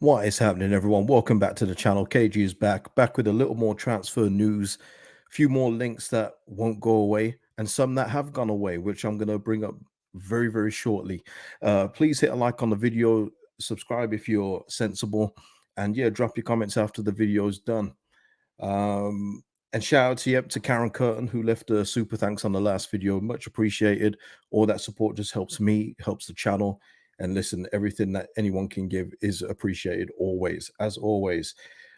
What is happening, everyone? Welcome back to the channel. KG is back with a little more transfer news, a few more links that won't go away, and some that have gone away, which I'm going to bring up very shortly. Please hit a like on the video, subscribe if you're sensible, and yeah, drop your comments after the video is done. And shout out to Karen Curtin, who left a super thanks on the last video. Much appreciated. All that support just helps me, helps the channel. And listen, everything that anyone can give is appreciated always, as always.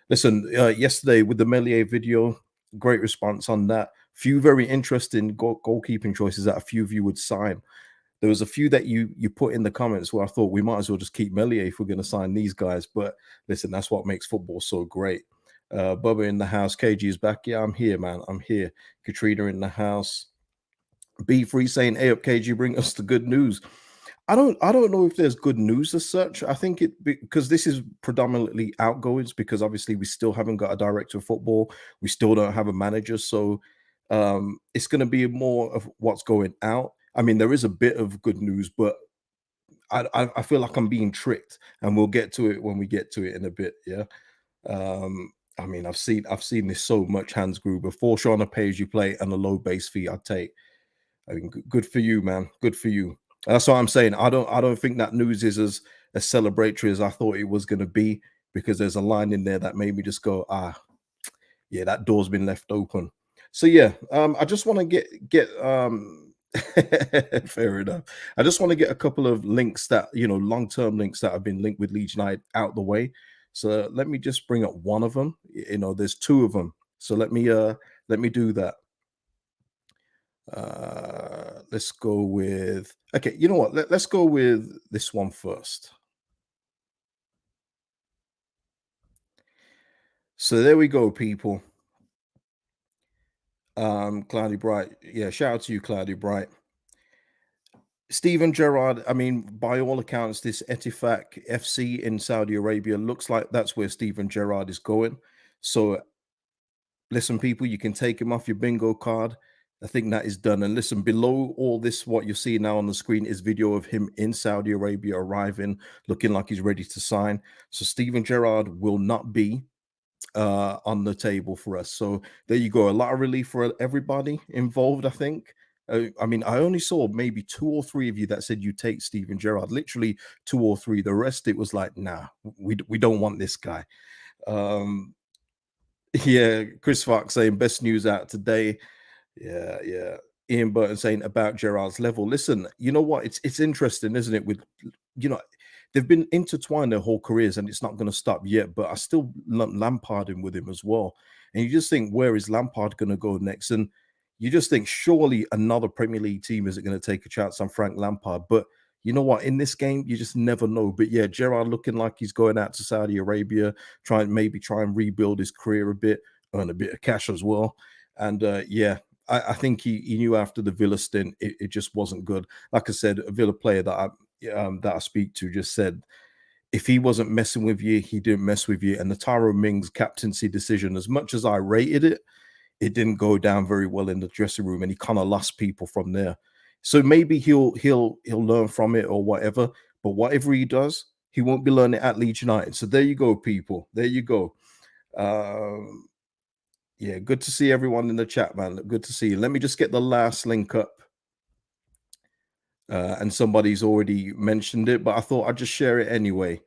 Listen, yesterday with the Melier video, great response on that. Few very interesting goalkeeping choices that a few of you would sign. There was a few that you put in the comments where I thought we might as well just keep Melier if we're going to sign these guys. But listen, that's what makes football so great. Bubba in the house. KG is back. Yeah, I'm here, man. I'm here. Katrina in the house. B3 saying, "Hey up, KG, bring us the good news." I don't know if there's good news as such. I think it because this is predominantly outgoings because obviously we still haven't got a director of football. We still don't have a manager, so it's going to be more of what's going out. I mean, there is a bit of good news, but I feel like I'm being tricked, and we'll get to it when we get to it in a bit. Yeah. I mean, I've seen this so much, Hans Gruber. For sure on a page you play and a low base fee I'd take. I mean, good for you, man. Good for you. That's what I'm saying. I don't think that news is as celebratory as I thought it was going to be because there's a line in there that made me just go, yeah, that door's been left open. So yeah, I just want to get fair enough. I just want to get a couple of links that long-term links that have been linked with Leeds United out the way. So let me just bring up one of them. There's two of them. So let me do that. Let's go with okay. You know what? Let's go with this one first. So there we go, people. Cloudy Bright. Yeah, shout out to you, Cloudy Bright. Steven Gerrard, I mean, by all accounts, this Etifak FC in Saudi Arabia looks like that's where Steven Gerrard is going. So listen, people, you can take him off your bingo card. I think that is done. And listen, below all this, what you see now on the screen is video of him in Saudi Arabia arriving, looking like he's ready to sign. So Steven Gerrard will not be on the table for us. So there you go. A lot of relief for everybody involved, I think. I mean, I only saw maybe two or three of you that said you take Steven Gerrard. Literally two or three. The rest, it was like, nah, we don't want this guy. Yeah, Chris Fox saying best news out today. Yeah. Ian Burton saying about Gerard's level. Listen, you know what? It's interesting, isn't it? With you know, they've been intertwined their whole careers, and it's not going to stop yet. But I still lump Lampard in with him as well. And you just think, where is Lampard going to go next? And you just think, surely another Premier League team isn't going to take a chance on Frank Lampard. But you know what? In this game, you just never know. But yeah, Gerard looking like he's going out to Saudi Arabia, try and rebuild his career a bit, earn a bit of cash as well. And yeah, I think he knew after the Villa stint, it just wasn't good. Like I said, a Villa player that I speak to just said, if he wasn't messing with you, he didn't mess with you. And the Tyrone Mings captaincy decision, as much as I rated it, it didn't go down very well in the dressing room, and he kind of lost people from there. So maybe he'll learn from it or whatever. But whatever he does, he won't be learning at Leeds United. So there you go, people. There you go. Um, yeah, good to see everyone in the chat, man. Good to see you. Let me just get the last link up. And somebody's already mentioned it, but I thought I'd just share it anyway.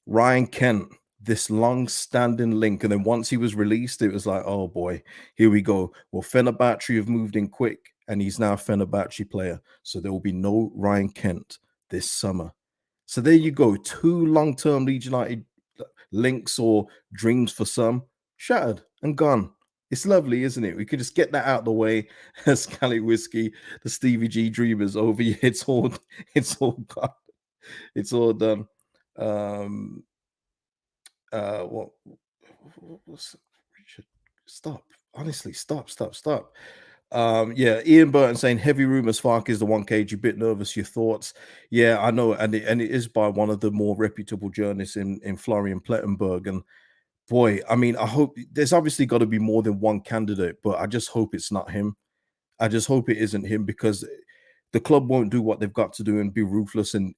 Ryan Kent, this long-standing link, and then once he was released, it was like, oh boy, here we go. Well, Fenerbahce have moved in quick, and he's now a Fenerbahce player, so there will be no Ryan Kent this summer. So there you go, two long-term Leeds United links or dreams for some shattered and gone. It's lovely, isn't it? We could just get that out of the way. Scally Whiskey, the Stevie G Dreamers over here. It's all gone. It's all done. What was Richard? Stop. Honestly, stop. Yeah, Ian Burton saying heavy rumors Fark is the 1 kg, bit nervous. Your thoughts? Yeah, I know, and it is by one of the more reputable journalists in Florian Plettenberg. And boy, I mean, I hope there's obviously got to be more than one candidate, but I just hope it's not him. I just hope it isn't him, because the club won't do what they've got to do and be ruthless in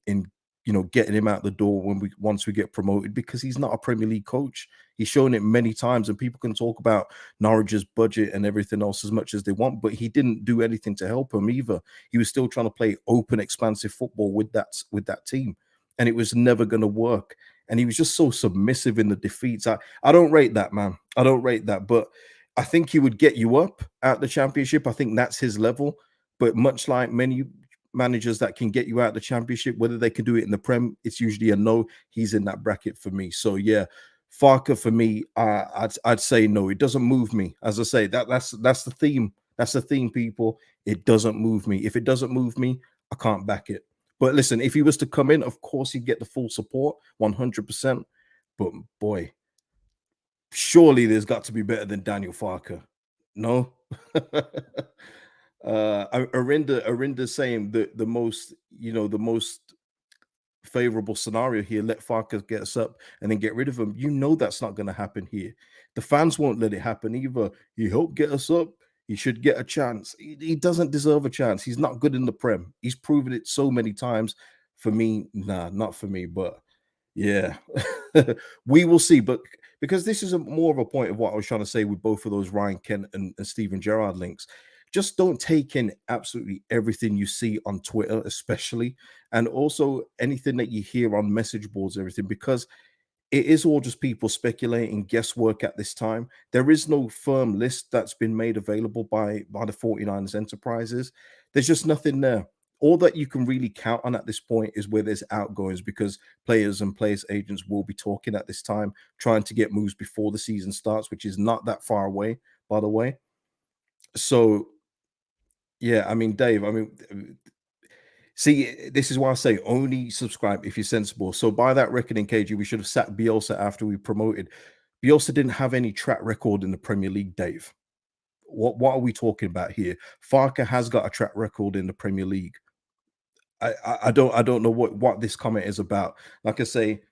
getting him out the door once we get promoted, because he's not a Premier League coach. He's shown it many times, and people can talk about Norwich's budget and everything else as much as they want, but he didn't do anything to help him either. He was still trying to play open, expansive football with that team, and it was never going to work. And he was just so submissive in the defeats. I don't rate that, man. I don't rate that, but I think he would get you up at the Championship. I think that's his level. But much like many managers that can get you out the Championship, whether they can do it in the Prem, it's usually a no. He's in that bracket for me. So yeah, Farker for me, I'd say no. It doesn't move me. As I say, that's the theme. That's the theme, people. It doesn't move me. If it doesn't move me, I can't back it. But listen, if he was to come in, of course he'd get the full support, 100%. But boy, surely there's got to be better than Daniel Farker. No. Arinda saying the most, the most favorable scenario here, let Farkas get us up and then get rid of him. That's not going to happen here. The fans won't let it happen either. He helped get us up. He should get a chance. He doesn't deserve a chance. He's not good in the Prem. He's proven it so many times. For me, nah, not for me. But yeah, we will see. But because this is more of a point of what I was trying to say with both of those Ryan Kent and Steven Gerrard links, just don't take in absolutely everything you see on Twitter, especially, and also anything that you hear on message boards, everything, because it is all just people speculating, guesswork at this time. There is no firm list that's been made available by the 49ers enterprises. There's just nothing there. All that you can really count on at this point is where there's outgoings, because players and players agents will be talking at this time, trying to get moves before the season starts, which is not that far away, by the way. So yeah, I mean, Dave, see, this is why I say only subscribe if you're sensible. So by that reckoning, KG, we should have sacked Bielsa after we promoted. Bielsa didn't have any track record in the Premier League, Dave. What are we talking about here? Farker has got a track record in the Premier League. I don't know what this comment is about. Like I say,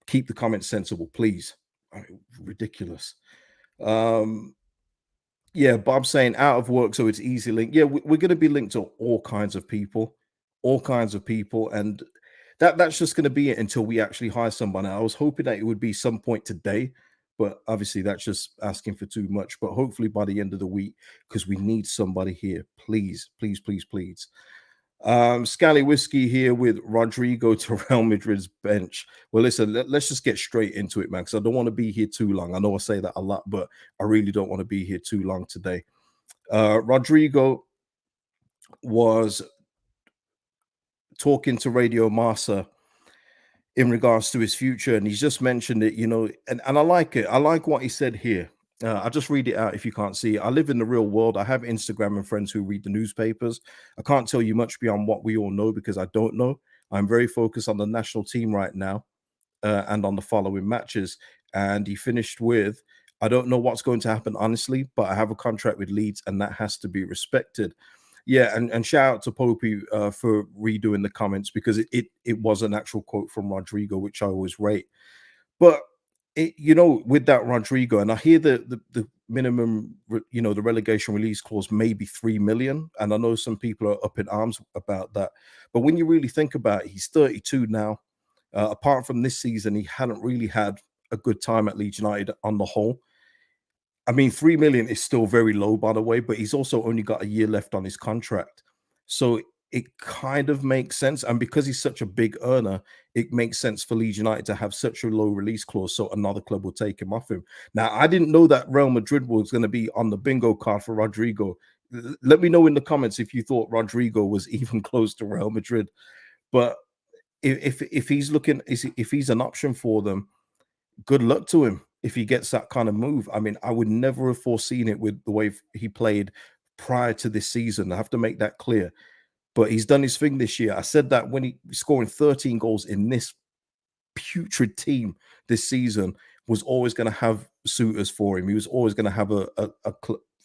keep the comments sensible, please. Ridiculous. Um, Yeah, Bob's saying out of work, so it's easy link. Yeah, we're going to be linked to all kinds of people, and that's just going to be it until we actually hire someone. I was hoping that it would be some point today, but obviously that's just asking for too much. But hopefully by the end of the week, because we need somebody here. Please, please, please, please. Scally Whiskey here with Rodrigo to Real Madrid's bench. Well, listen, let's just get straight into it, man, because I don't want to be here too long. I know I say that a lot, but I really don't want to be here too long today. Rodrigo was talking to Radio Massa in regards to his future, and he's just mentioned it, and I like it. I like what he said here. I'll just read it out if you can't see it. I live in the real world. I have Instagram and friends who read the newspapers. I can't tell you much beyond what we all know because I don't know. I'm very focused on the national team right now and on the following matches. And he finished with, I don't know what's going to happen, honestly, but I have a contract with Leeds and that has to be respected. Yeah, and shout out to Popey for redoing the comments, because it was an actual quote from Rodrigo, which I always rate. But with that Rodrigo, and I hear the minimum, the relegation release clause may be 3 million, and I know some people are up in arms about that. But when you really think about it, he's 32 now. Apart from this season, he hadn't really had a good time at Leeds United on the whole. I mean, 3 million is still very low, by the way, but he's also only got a year left on his contract. So it kind of makes sense. And because he's such a big earner, it makes sense for Leeds United to have such a low release clause so another club will take him off him. Now, I didn't know that Real Madrid was going to be on the bingo card for Rodrigo. Let me know in the comments if you thought Rodrigo was even close to Real Madrid. But if he's looking, if he's an option for them, good luck to him if he gets that kind of move. I mean, I would never have foreseen it with the way he played prior to this season. I have to make that clear. But he's done his thing this year. I said that when he's scoring 13 goals in this putrid team this season was always going to have suitors for him. He was always going to have a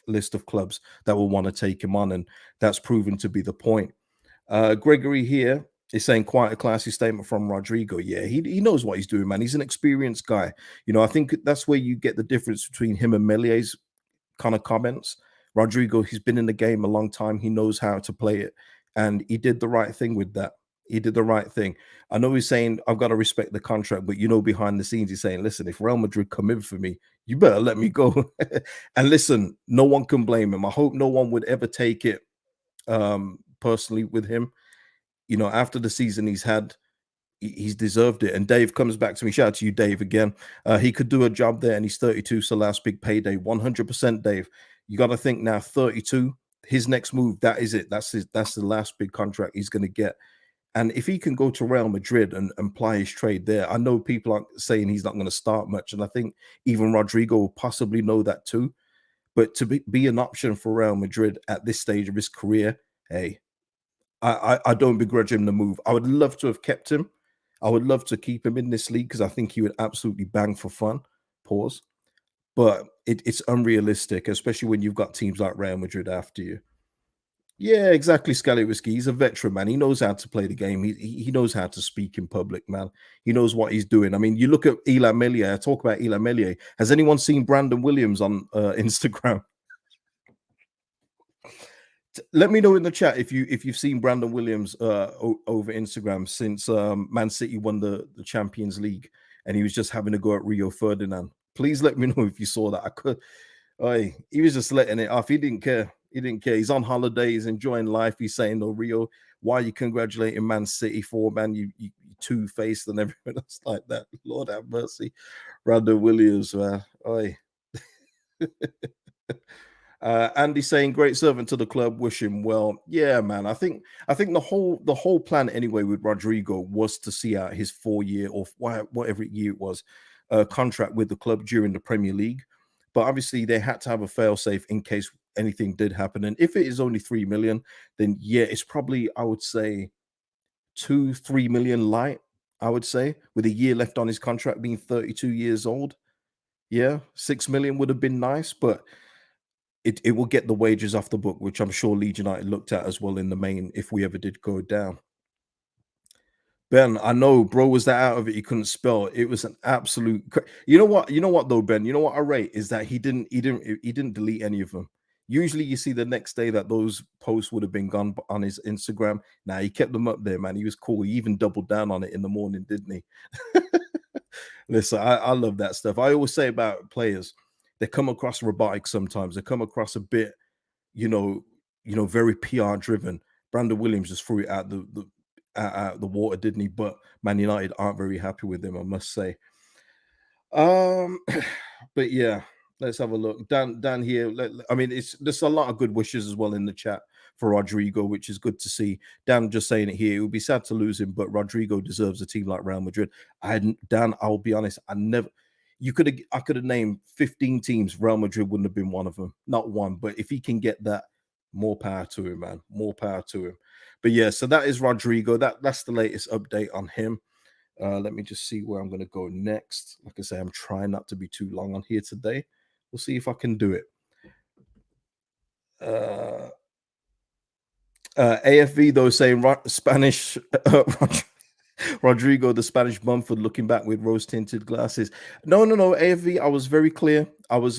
list of clubs that will want to take him on, and that's proven to be the point. Gregory here is saying quite a classy statement from Rodrigo. Yeah, he knows what he's doing, man. He's an experienced guy. I think that's where you get the difference between him and Melier's kind of comments. Rodrigo, he's been in the game a long time. He knows how to play it, and he did the right thing with that. He did the right thing. I know he's saying I've got to respect the contract, but behind the scenes he's saying, listen, if Real Madrid come in for me, you better let me go. And listen, no one can blame him. I hope no one would ever take it personally with him. After the season he's had, he's deserved it. And Dave comes back to me. Shout out to you, Dave, again. He could do a job there, and he's 32, so last big payday. 100%, Dave. You got to think now, 32. His next move, that is it. That's the last big contract he's going to get. And if he can go to Real Madrid and ply his trade there, I know people are saying he's not going to start much, and I think even Rodrigo will possibly know that too. But to be an option for Real Madrid at this stage of his career, hey, I don't begrudge him the move. I would love to have kept him. I would love to keep him in this league because I think he would absolutely bang for fun. Pause. But it's unrealistic, especially when you've got teams like Real Madrid after you. Yeah, exactly. Scally Whiskey. He's a veteran, man. He knows how to play the game. He knows how to speak in public, man. He knows what he's doing. I mean, you look at Eli Melier. I talk about Eli Melier. Has anyone seen Brandon Williams on Instagram? Let me know in the chat if you've seen Brandon Williams over Instagram since Man City won the Champions League, and he was just having to go at Rio Ferdinand. Please let me know if you saw that. I could. He was just letting it off. He didn't care. He didn't care. He's on holiday. He's enjoying life. He's saying, "No, Rio, why are you congratulating Man City for, man? You two faced and everything else like that." Lord have mercy, Brandon Williams, man. Oi. Andy saying great servant to the club, wish him well. Yeah, man. I think the whole plan anyway with Rodrigo was to see out his 4 year or whatever year it was contract with the club during the Premier League. But obviously they had to have a fail safe in case anything did happen. And if it is only 3 million, then yeah, it's probably I would say 2-3 million light. I would say with a year left on his contract, being 32 years old. Yeah, 6 million would have been nice, but it will get the wages off the book, which I'm sure Leeds United looked at as well in the main if we ever did go down. Ben, I know, bro, was that out of it? He couldn't spell. It was an absolute. You know what? You know what though, Ben? You know what I rate is that he didn't delete any of them. Usually, you see the next day that those posts would have been gone on his Instagram. Now he kept them up there, man. He was cool. He even doubled down on it in the morning, didn't he? Listen, I love that stuff. I always say about players, they come across robotic sometimes. They come across a bit you know, very PR driven. Brandon Williams just threw it out the water, didn't he? But Man United aren't very happy with him, I must say. Um, but yeah, let's have a look. Dan here. I mean, it's there's a lot of good wishes as well in the chat for Rodrigo, which is good to see. Dan just saying it here. It would be sad to lose him, but Rodrigo deserves a team like Real Madrid. Dan, I'll be honest, I never. I could have named 15 teams. Real Madrid wouldn't have been one of them, not one. But if he can get that, more power to him, man. More power to him. But yeah, so that is Rodrigo. That's the latest update on him. Let me just see where I'm going to go next. Like I say, I'm trying not to be too long on here today. We'll see if I can do it. Uh, AFV though saying Spanish Rodrigo, the Spanish Bumford, looking back with rose tinted glasses. No. AFV, I was very clear. I was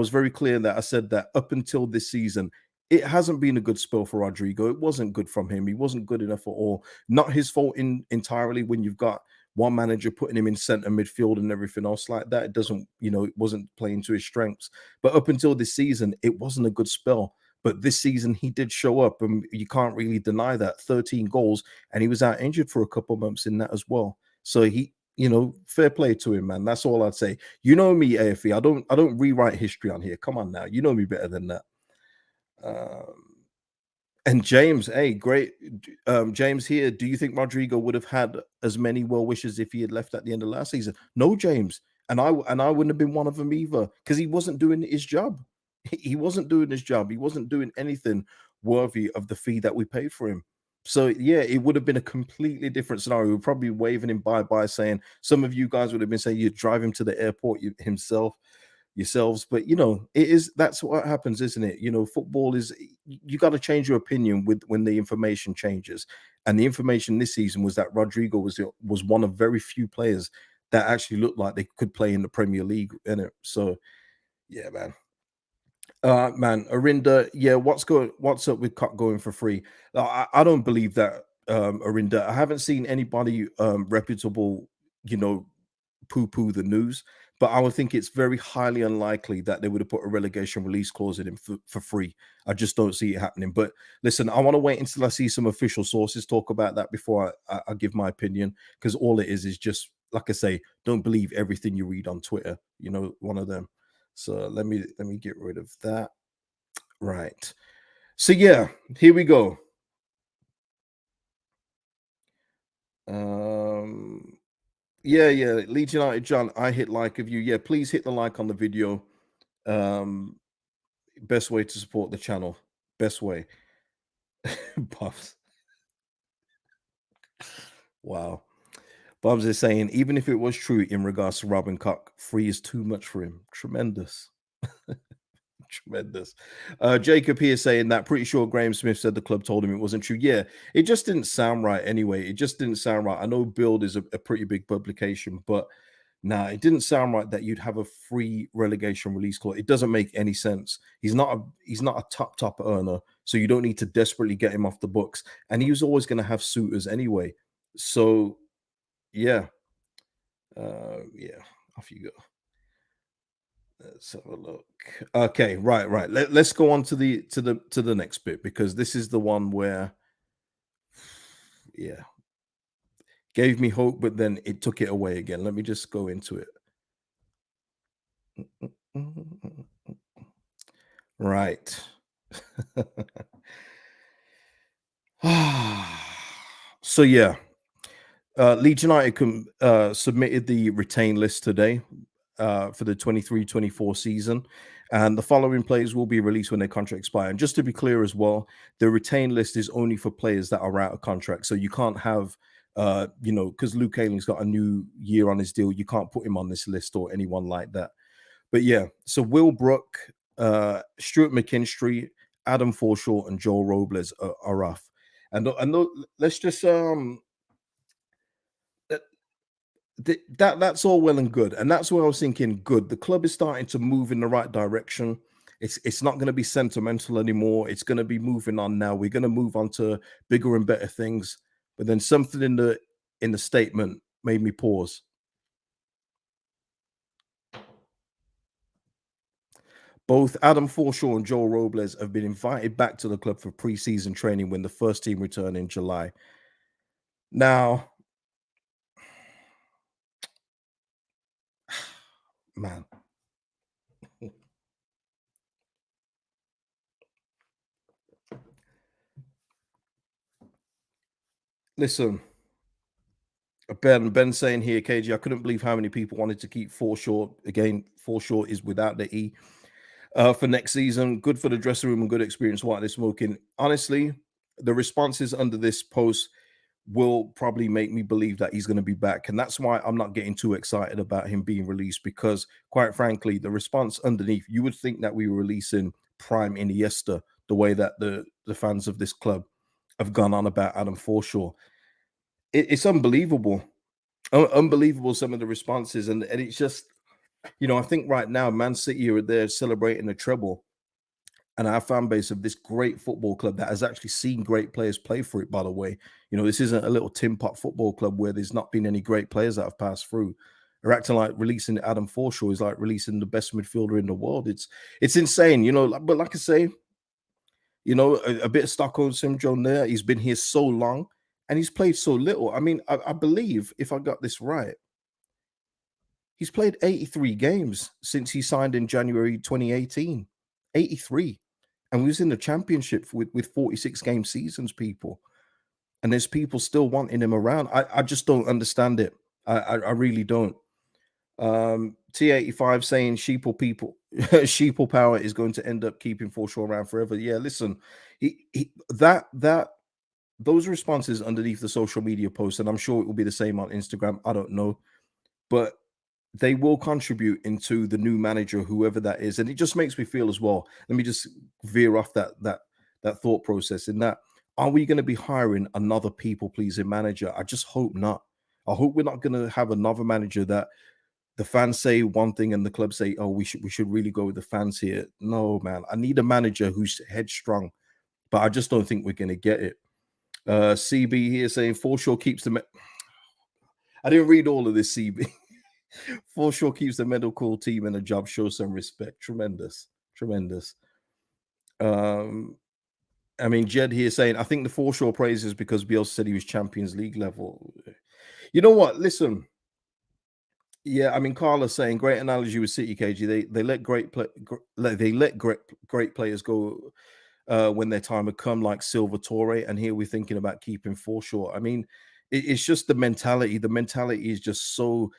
very clear that I said that up until this season, it hasn't been a good spell for Rodrigo. It wasn't good from him. He wasn't good enough at all. Not his fault entirely when you've got one manager putting him in center midfield and everything else like that. It doesn't, it wasn't playing to his strengths. But up until this season, it wasn't a good spell. But this season, he did show up, and you can't really deny that. 13 goals, and he was out injured for a couple of months in that as well. So fair play to him, man. That's all I'd say. You know me, AFE. I don't rewrite history on here. Come on now, you know me better than that. And James, hey, great. James here. Do you think Rodrigo would have had as many well wishes if he had left at the end of last season? No, James, and I wouldn't have been one of them either because he wasn't doing his job. He wasn't doing his job. He wasn't doing anything worthy of the fee that we paid for him. So yeah, it would have been a completely different scenario. We were probably waving him bye bye, saying some of you guys would have been saying you'd drive him to the airport himself yourselves. But that's what happens, isn't it? Football is you got to change your opinion with when the information changes. And the information this season was that Rodrigo was one of very few players that actually looked like they could play in the Premier League in it. So yeah, man. Man, Arinda, yeah, what's up with Cut going for free? I don't believe that are in debt. I haven't seen anybody reputable, you know, poo-poo the news, but I would think it's very highly unlikely that they would have put a relegation release clause in him for free. I just don't see it happening. But listen, I want to wait until I see some official sources talk about that before I give my opinion, because all it is just, like I say, don't believe everything you read on Twitter. You know, one of them. So let me get rid of that. Right. So yeah, here we go. Um yeah, Leeds United, John. I hit like of you. Yeah, please hit the like on the video. Um, best way to support the channel. Best way. Bubs. Wow. Bubs is saying, even if it was true in regards to Robin Cock, free is too much for him. Tremendous. Tremendous. Jacob here saying that pretty sure Graham Smith said the club told him it wasn't true. Yeah, it just didn't sound right anyway. It just didn't sound right. I know Build is a pretty big publication, but nah, it didn't sound right that you'd have a free relegation release clause. It doesn't make any sense. He's not a top earner, so you don't need to desperately get him off the books. And he was always going to have suitors anyway. So yeah, yeah, off you go. Let's have a look. Okay, right. Let's go on to the next bit, because this is the one where, yeah, gave me hope, but then it took it away again. Let me just go into it. Right. So yeah, Leeds United submitted the retain list today for the 23-24 season, and the following players will be released when their contract expire. And just to be clear as well, the retain list is only for players that are out of contract, so you can't have, because Luke Ayling's got a new year on his deal, you can't put him on this list or anyone like that. But yeah, so Will Brook, Stuart McKinstry, Adam Forshaw, and Joel Robles are off. And let's just that that's all well and good, and that's where I was thinking. Good, the club is starting to move in the right direction. It's not going to be sentimental anymore. It's going to be moving on now. We're going to move on to bigger and better things. But then something in the statement made me pause. Both Adam Forshaw and Joel Robles have been invited back to the club for pre-season training when the first team return in July. Now, man, listen, Ben saying here, KG, I couldn't believe how many people wanted to keep Forshaw. Again, Forshaw is without the E. For next season, good for the dressing room and good experience while they're smoking. Honestly, the responses under this post will probably make me believe that he's going to be back. And that's why I'm not getting too excited about him being released, because quite frankly, the response underneath, you would think that we were releasing prime Iniesta, the way that the fans of this club have gone on about Adam Forshaw. It's unbelievable. Unbelievable, some of the responses. And it's just, I think right now, Man City are there celebrating a treble, and our fan base of this great football club that has actually seen great players play for it, by the way. This isn't a little tin pot football club where there's not been any great players that have passed through. They're acting like releasing Adam Forshaw is like releasing the best midfielder in the world. It's insane, but like I say, a bit of Stockholm syndrome there. He's been here so long and he's played so little. I mean, I believe, if I got this right, he's played 83 games since he signed in January 2018. 83. And we was in the championship with 46 game seasons, people. And there's people still wanting him around. I just don't understand it. I really don't. T85 saying sheeple people, sheeple power is going to end up keeping Forshaw around forever. Yeah, listen, that those responses underneath the social media posts, and I'm sure it will be the same on Instagram. I don't know, but they will contribute into the new manager, whoever that is. And it just makes me feel as well. Let me just veer off that thought process. In that, are we going to be hiring another people pleasing manager? I just hope not. I hope we're not going to have another manager that the fans say one thing and the club say, "Oh, we should really go with the fans here." No, man. I need a manager who's headstrong, but I just don't think we're going to get it. CB here saying Forshaw keeps the. I didn't read all of this, CB. Forshaw keeps the medical team in a job. Shows some respect. Tremendous, tremendous. Um, I mean, Jed here saying, I think the Forshaw praise is because Bielsa said he was Champions League level. You know what? Listen, yeah, I mean, Carla's saying great analogy with City KG. They let they let great players go when their time had come, like Silva Torre, and here we're thinking about keeping Forshaw. I mean, it's just the mentality. The mentality is just so.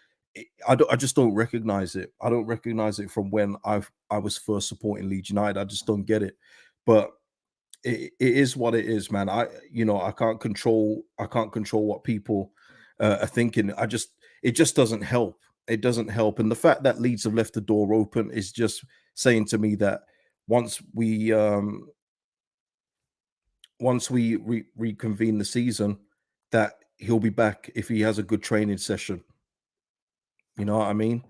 I just don't recognize it. I don't recognize it from when I was first supporting Leeds United. I just don't get it. But it is what it is, man. I can't control what people are thinking. It just doesn't help. It doesn't help. And the fact that Leeds have left the door open is just saying to me that once we reconvene the season, that he'll be back if he has a good training session. You know what I mean?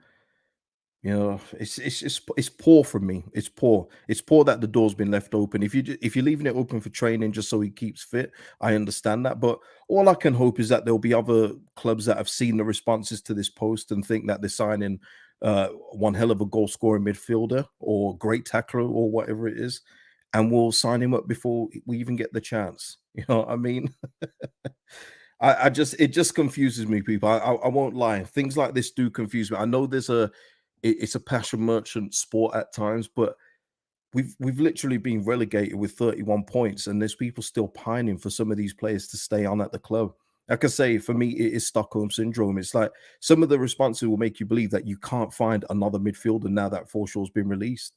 You know, it's poor from me. It's poor. It's poor that the door's been left open. If you're leaving it open for training just so he keeps fit, I understand that. But all I can hope is that there'll be other clubs that have seen the responses to this post and think that they're signing one hell of a goal scoring midfielder or great tackler or whatever it is, and we'll sign him up before we even get the chance. You know what I mean? I just it just confuses me, people. I won't lie. Things like this do confuse me. I know it's a passion merchant sport at times, but we've literally been relegated with 31 points, and there's people still pining for some of these players to stay on at the club. Like I say, for me, it is Stockholm syndrome. It's like some of the responses will make you believe that you can't find another midfielder now that Forshaw's been released.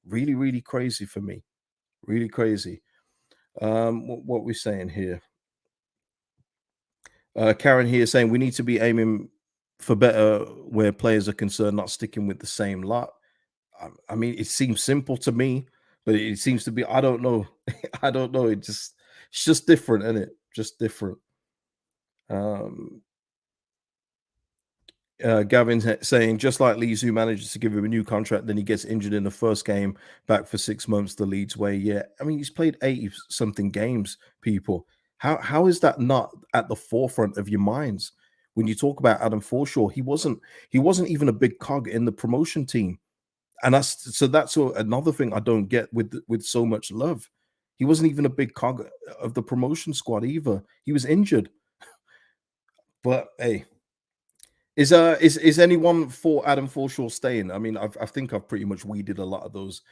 Really, really crazy for me. Really crazy. What we're saying here. Karen here saying we need to be aiming for better where players are concerned, not sticking with the same lot. I mean, it seems simple to me, but it seems to be. I don't know. I don't know. It's just different, isn't it? Just different. Um, Gavin's saying just like Leeds, who manages to give him a new contract, then he gets injured in the first game, back for 6 months the Leeds way. Yeah, I mean he's played 80 something games. People, how is that not at the forefront of your minds when you talk about Adam Forshaw? He wasn't even a big cog in the promotion team, and that's another thing I don't get with so much love. He wasn't even a big cog of the promotion squad either. He was injured, but hey, is anyone for Adam Forshaw staying? I mean, I think I've pretty much weeded a lot of those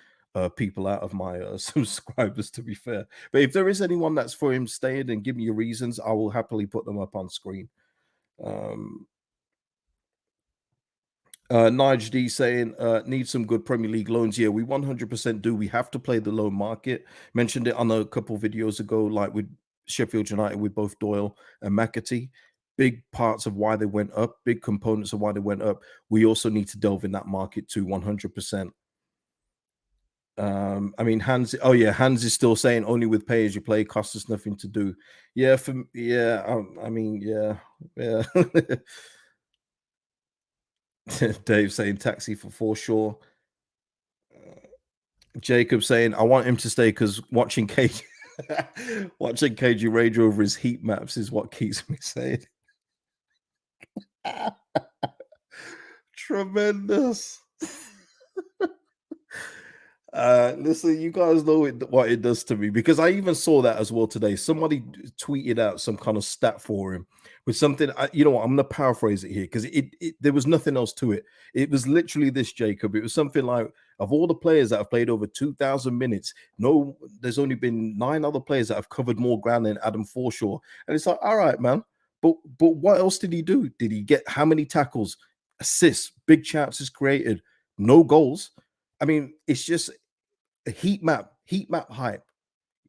people out of my subscribers, to be fair. But if there is anyone that's for him staying and give me your reasons, I will happily put them up on screen. Um, Nige D saying, need some good Premier League loans. Yeah, we 100% do. We have to play the loan market. Mentioned it on a couple videos ago, like with Sheffield United, with both Doyle and McAtee. Big parts of why they went up, big components of why they went up. We also need to delve in that market too, 100%. I mean, Hans is still saying only with pay as you play, costs us nothing to do. Yeah, I mean, yeah. Dave saying taxi for Forshaw. Jacob saying, I want him to stay because watching KG watching KG rage over his heat maps is what keeps me saying. Tremendous. Listen, you guys know what it does to me because I even saw that as well today. Somebody tweeted out some kind of stat for him with something. You know what? I'm going to paraphrase it here because there was nothing else to it. It was literally this, Jacob. It was something like, of all the players that have played over 2,000 minutes, no, there's only been 9 other players that have covered more ground than Adam Forshaw. And it's like, all right, man. But what else did he do? Did he get how many tackles, assists, big chances created, no goals? I mean, it's just a heat map hype.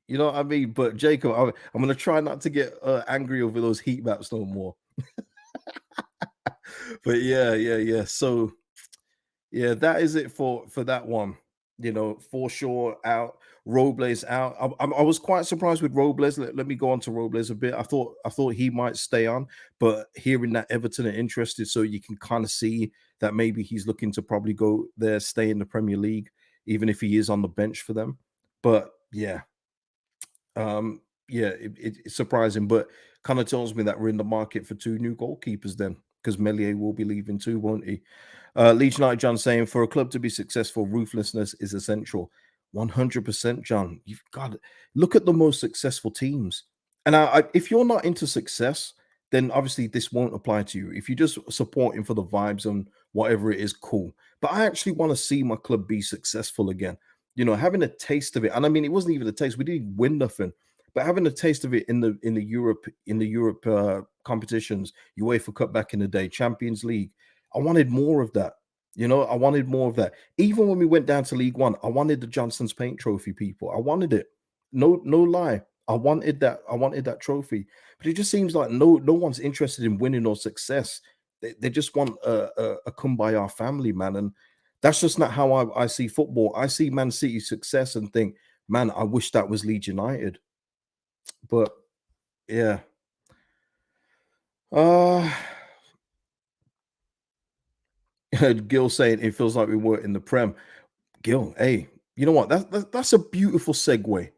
You know what I mean? But Jacob, I'm gonna try not to get angry over those heat maps no more. But yeah. So yeah, that is it for that one. You know, for sure out. Robles out. I was quite surprised with Robles. Let me go on to Robles a bit. I thought he might stay on, but hearing that Everton are interested, so you can kind of see that maybe he's looking to probably go there, stay in the Premier League, even if he is on the bench for them. But yeah, um, yeah, it's surprising, but kind of tells me that we're in the market for two new goalkeepers then, because Melier will be leaving too, won't he? Leeds United John saying for a club to be successful, ruthlessness is essential. 100%, John. You've got to look at the most successful teams. And if you're not into success, then obviously this won't apply to you. If you're just supporting for the vibes and whatever it is, cool. But I actually want to see my club be successful again. Having a taste of it. And I mean, it wasn't even a taste. We didn't win nothing, but having a taste of it in the Europe competitions, UEFA Cup back in the day, Champions League. I wanted more of that. I wanted more of that. Even when we went down to League One, I wanted the Johnson's Paint Trophy, people. I wanted it. No lie. I wanted that. I wanted that trophy. But it just seems like no one's interested in winning or success. They just want a kumbaya family, man. And that's just not how I see football. I see Man City success and think, man, I wish that was Leeds United. But yeah. Uh Gil saying it feels like we were in the Prem. Gil, hey, you know what? That's a beautiful segue.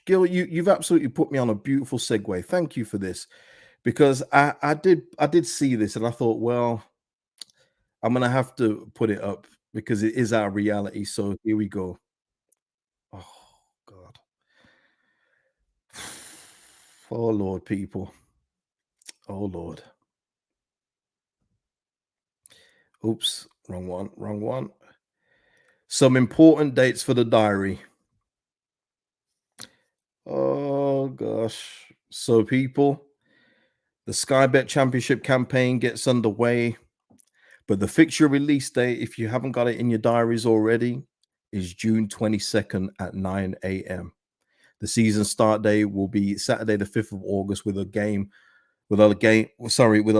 Gil, you've absolutely put me on a beautiful segue. Thank you for this. Because I did see this and I thought, well, I'm gonna have to put it up because it is our reality. So here we go. Oh God. Oh Lord, people. Oh Lord. Oops, wrong one, wrong one. Some important dates for the diary. Oh gosh. So people, the Sky Bet Championship campaign gets underway, but the fixture release date, if you haven't got it in your diaries already, is June 22nd at 9 a.m. The season start day will be Saturday, the 5th of August, with a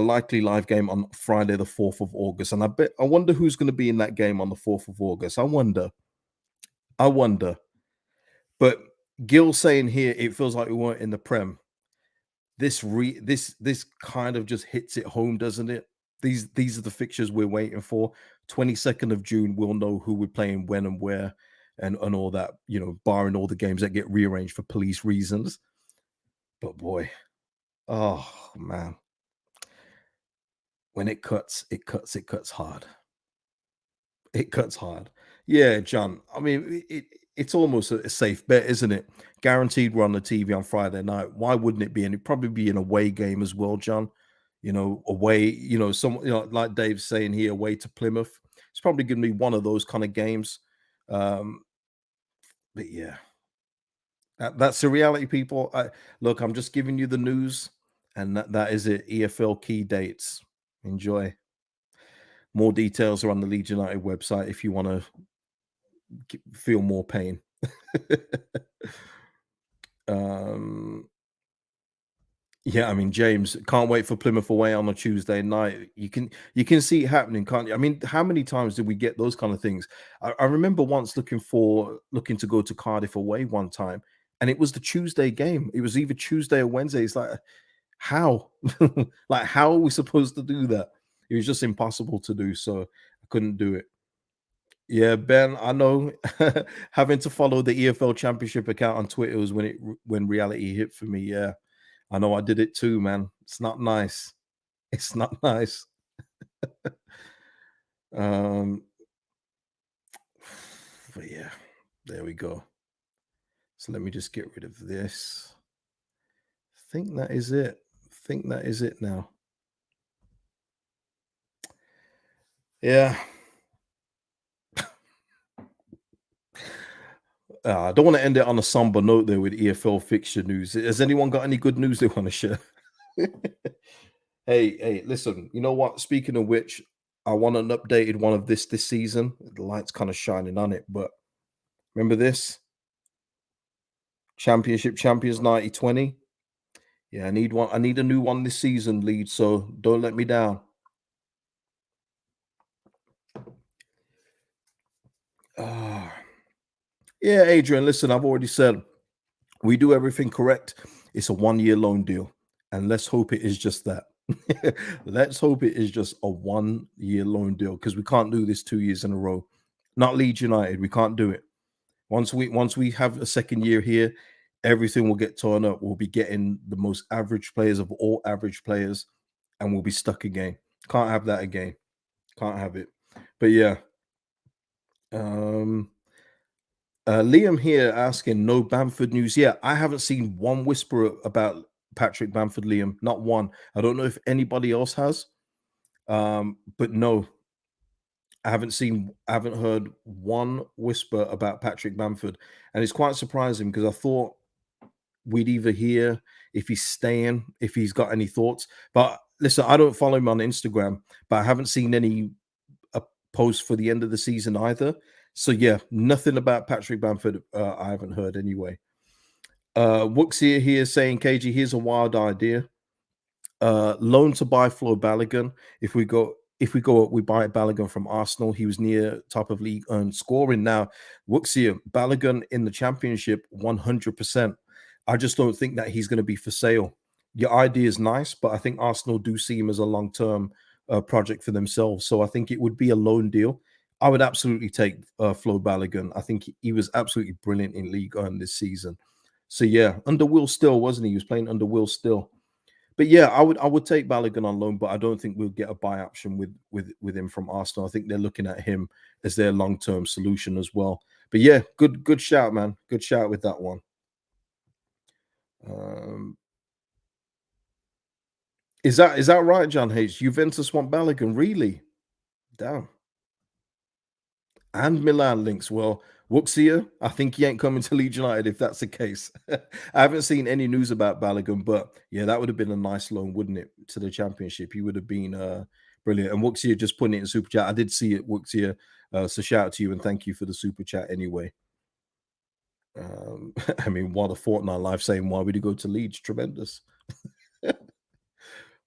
likely live game on Friday, the 4th of August. And I wonder who's going to be in that game on the 4th of August. I wonder. But Gil saying here, it feels like we weren't in the Prem. This kind of just hits it home, doesn't it? These are the fixtures we're waiting for. 22nd of June, we'll know who we're playing when and where and all that, barring all the games that get rearranged for police reasons. But boy, oh man, when it cuts, it cuts, it cuts hard. It cuts hard. Yeah, John. I mean, it's almost a safe bet, isn't it? Guaranteed we're on the TV on Friday night. Why wouldn't it be? And it'd probably be an away game as well, John. Away, like Dave's saying here, away to Plymouth. It's probably going to be one of those kind of games. Um, but yeah, that's the reality, people. Look, I'm just giving you the news, and that is it. EFL key dates. Enjoy. More details are on the Leeds United website if you want to feel more pain. um, yeah, I mean, James can't wait for Plymouth away on a Tuesday night. You can see it happening, can't you? I mean, how many times did we get those kind of things? I remember once looking to go to Cardiff away one time, and it was the Tuesday game. It was either Tuesday or Wednesday. It's like, how? Like, how are we supposed to do that? It was just impossible to do. So I couldn't do it. Yeah, Ben, I know. Having to follow the EFL Championship account on Twitter was when reality hit for me. Yeah, I know I did it too, man. It's not nice. It's not nice. Um, but yeah, there we go. So let me just get rid of this. Think that is it. Think that is it now. Yeah. I don't want to end it on a somber note there with EFL fixture news. Has anyone got any good news they want to share? Hey, listen, you know what? Speaking of which, I want an updated one of this season. The light's kind of shining on it, but remember this? Championship champions 90-20. Yeah, I need one. I need a new one this season, Leeds. So don't let me down. Ah, yeah, Adrian, listen, I've already said we do everything correct. It's a 1 year loan deal. And let's hope it is just that. Let's hope it is just a 1 year loan deal because we can't do this 2 years in a row. Not Leeds United. We can't do it. Once we have a second year here, everything will get torn up. We'll be getting the most average players of all average players, and we'll be stuck again. Can't have that again. Can't have it. But yeah, um, Liam here asking, no Bamford news. Yeah, I haven't seen one whisper about Patrick Bamford, Liam. Not one. I don't know if anybody else has. But no, I haven't heard one whisper about Patrick Bamford. And it's quite surprising because I thought we'd either hear if he's staying, if he's got any thoughts. But listen, I don't follow him on Instagram, but I haven't seen any posts for the end of the season either. So yeah, nothing about Patrick Bamford. I haven't heard anyway. Wooksy here saying, KG, here's a wild idea. Loan to buy Flo Balogun. If we go up, we buy Balogun from Arsenal. He was near top of league and scoring. Now, Wuxia Balogun in the championship, 100%. I just don't think that he's going to be for sale. Your idea is nice, but I think Arsenal do see him as a long-term project for themselves. So I think it would be a loan deal. I would absolutely take Flo Balogun. I think he was absolutely brilliant in League One this season. So yeah, under Will Still, wasn't he? He was playing under Will Still. But yeah, I would take Balogun on loan, but I don't think we'll get a buy option with him from Arsenal. I think they're looking at him as their long term solution as well. But yeah, good shout, man. Good shout with that one. Um, is that right, John H? Juventus want Balogun, really? Damn. And Milan links. Well, Wuxia, I think he ain't coming to Leeds United if that's the case. I haven't seen any news about Balogun, but yeah, that would have been a nice loan, wouldn't it, to the championship? He would have been brilliant. And Wuxia just putting it in super chat. I did see it, Wuxia. So shout out to you and thank you for the super chat anyway. I mean, what a fortnight life saying, why would he go to Leeds? Tremendous.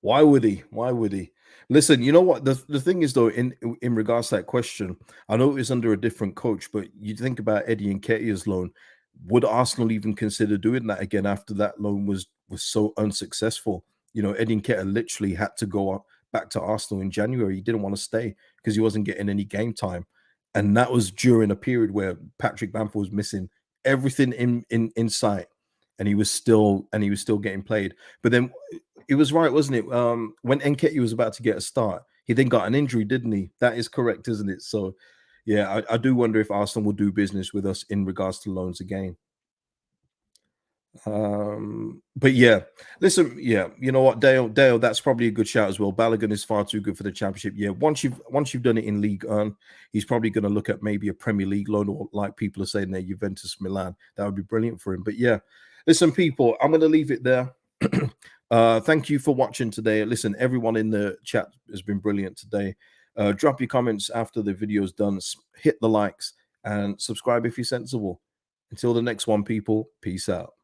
Why would he? Why would he? Listen, you know what? The thing is, though, in regards to that question, I know it was under a different coach, but you think about Eddie Nketiah's loan. Would Arsenal even consider doing that again after that loan was so unsuccessful? You know, Eddie Nketiah literally had to go back to Arsenal in January. He didn't want to stay because he wasn't getting any game time, and that was during a period where Patrick Bamford was missing everything in sight, and he was still getting played. But then it was right, wasn't it? When Nketiah was about to get a start, he then got an injury, didn't he? That is correct, isn't it? So, yeah, I do wonder if Arsenal will do business with us in regards to loans again. But yeah, listen, yeah, you know what, Dale, that's probably a good shout as well. Balogun is far too good for the championship. Yeah, once you've done it in League One, he's probably going to look at maybe a Premier League loan, or like people are saying there, Juventus Milan. That would be brilliant for him. But yeah, listen, people, I'm going to leave it there. Thank you for watching today. Listen, everyone in the chat has been brilliant today. Drop your comments after the video's done. Hit the likes and subscribe if you're sensible. Until the next one, people, peace out.